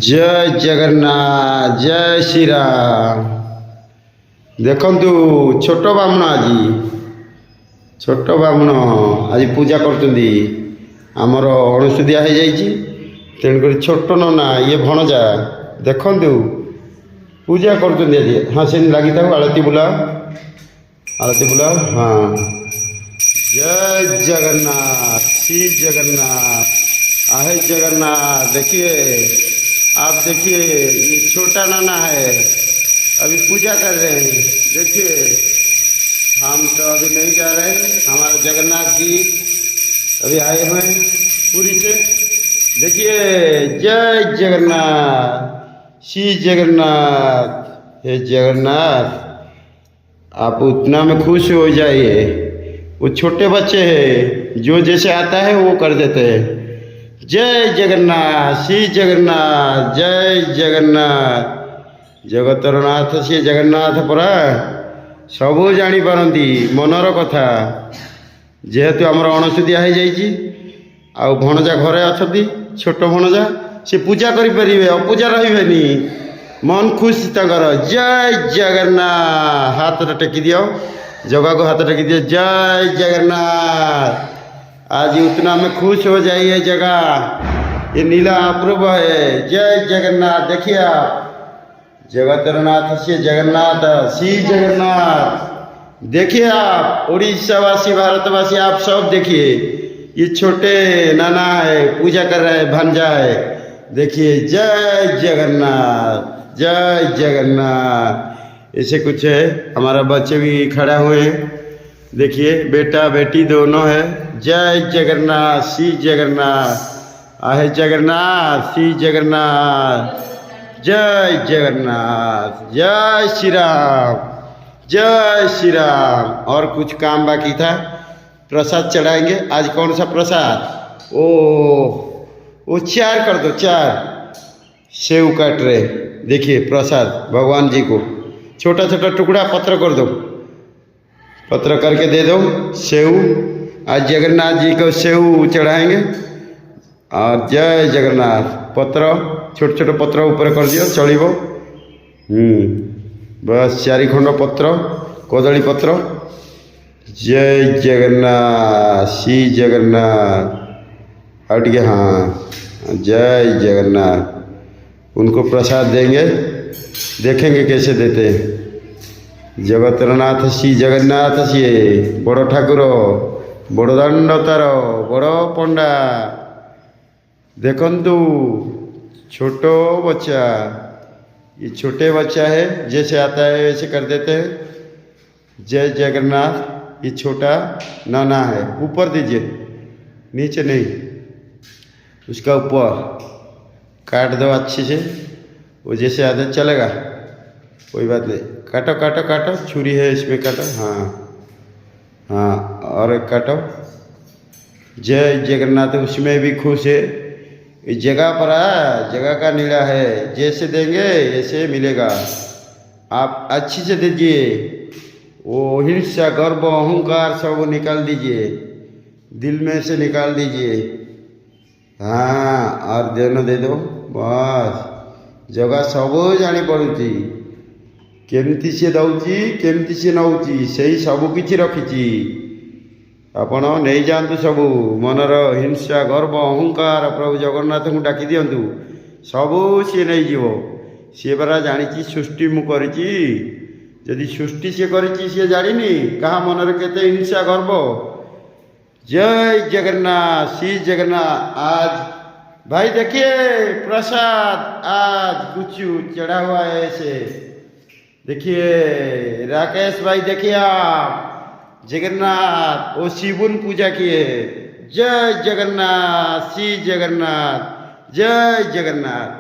जय जगन्नाथ जय श्री राम। देखंतु छोट ब्राह्मण आज पूजा करछंदी आमर अणुसुदिया हो जाइए तेणुक छोट नना ये भणजा देखंतु पूजा करछंदी आज। हाँ से लगी था आलती बुला हाँ। जय जगन्नाथ श्री जगन्नाथ आहे जगन्नाथ। देखिए आप देखिए ये छोटा नाना है अभी पूजा कर रहे हैं। देखिए हम तो अभी नहीं जा रहे हैं, हमारे जगन्नाथ जी अभी आए हुए हैं पूरी से। देखिए जय जगन्नाथ श्री जगन्नाथ। हे जगन्नाथ आप उतना में खुश हो जाइए। वो छोटे बच्चे हैं जो जैसे आता है वो कर देते हैं। जय जगन्नाथ श्री जगन्नाथ जय जगन्नाथ। जगतर नाथ सी जगन्नाथ परा सबू जानी पारती मनर कथा। जेहेतु आमर अणसुदिया हो जाइए आउ भणजा घरे अच्छी छोट भणजा से पूजा करें अपूजा रही मन खुश तंकर। जय जगन्नाथ हाथ टेकी दियो जगह को हाथ टेकी दियो। जय जगन्नाथ आज उतना में खुश हो जाइए जगह ये नीला अपूर्व है। जय जगन्नाथ। देखिए आप जगतरनाथ से जगन्नाथ श्री जगन्नाथ। देखिए आप उड़ीसा वासी भारतवासी आप सब देखिए ये छोटे नाना है पूजा कर रहे हैं भांजा है। देखिए जय जगन्नाथ जय जगन्नाथ। ऐसे कुछ है हमारा बच्चे भी खड़ा हुए हैं। देखिए बेटा बेटी दोनों है। जय जगन्नाथ श्री जगन्नाथ आहे जगन्नाथ श्री जगन्नाथ। जय जगन्नाथ जय श्री राम जय श्री राम। और कुछ काम बाकी था प्रसाद चढ़ाएंगे आज। कौन सा प्रसाद? वो 4 कर दो 4 सेव काट रहे। देखिए प्रसाद भगवान जी को छोटा छोटा टुकड़ा पत्र कर दो, पत्र करके दे दो। सेव आज जगन्नाथ जी को सेव चढ़ाएंगे। और जय जगन्नाथ पत्र छोटे छोटे पत्र ऊपर कर दियो चलिबो। बस 4 खंड पत्र कदली पत्र। जय जगन्नाथ श्री जगन्नाथ। हट गया हाँ। जय जगन्नाथ उनको प्रसाद देंगे देखेंगे कैसे देते हैं। जगतरनाथ श्री जगन्नाथ से बड़ ठाकुर बड़दाण्ड तार बड़ पंडा देखंतु छोटो बच्चा, ये छोटे बच्चा है, जैसे आता है वैसे कर देते हैं। जय जगन्नाथ। ये छोटा नाना है, ऊपर दीजिए, नीचे नहीं, उसका ऊपर काट दो अच्छे से, वो जैसे आते चलेगा, कोई बात नहीं। काटो काटो काटो, छुरी है इसमें, काटो। हाँ हाँ, और एक काटो। जय जगन्नाथ। उसमें भी खुश है, इस जगह पर आया, जगह का नीला है, जैसे देंगे ऐसे मिलेगा। आप अच्छी से दीजिए, वो हिंसा गर्व अहंकार सब निकाल दीजिए, दिल में से निकाल दीजिए। हाँ, और देन दे दो बस। जगह सब जानी पड़ुची, केमती से दौची केमती से नौची, सही सब किछि रखिछि। आपण नहीं जातु सबू मनर हिंसा गर्व अहंकार प्रभु जगन्नाथ को डाकी दिंतु, सबू सी नहीं जीव। सी परा जानी सृष्टि मु करिछि, यदि सृष्टि सी करिछि सी जानी कहा मनर केते हिंसा गर्व। जय जगन्नाथ, श्री जगन्नाथ। आज भाई देखिए प्रसाद आज कुछ चढ़ा हुआ है ऐसे, देखिए राकेश भाई, देखिए आप जगन्नाथ वो शिवुन पूजा किए। जय जगन्नाथ, श्री जगन्नाथ, जय जगन्नाथ।